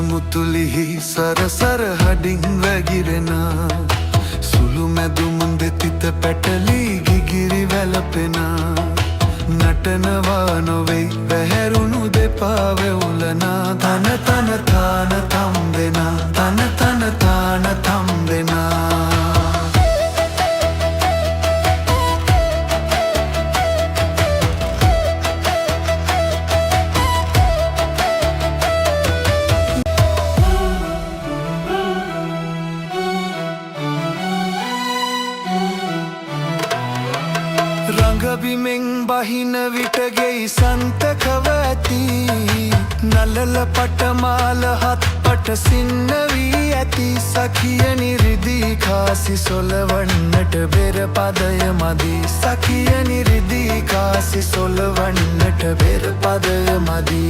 මුතුලිහි සරසර හඩින් වැගිරෙනා සුළු මැදුමුන් දෙතිත පැටලි ගිගිරි වැළපෙනා නටනවා නොවෙයි වැහැරුණු දෙපා වෙවුලනා තන තන තාන තම් දෙනා තන තන තාන තම් දෙනා රංගබිමෙන් බහින විට ගෙයි සන්තකව ඇති නලල පටමාල හත්පට සින්න වී ඇති සඛියනි රිදී කාසි සොලවන්නට බෙර පදය මදි සඛියනි රිදී කාසි සොලවන්නට බෙර පදය මදි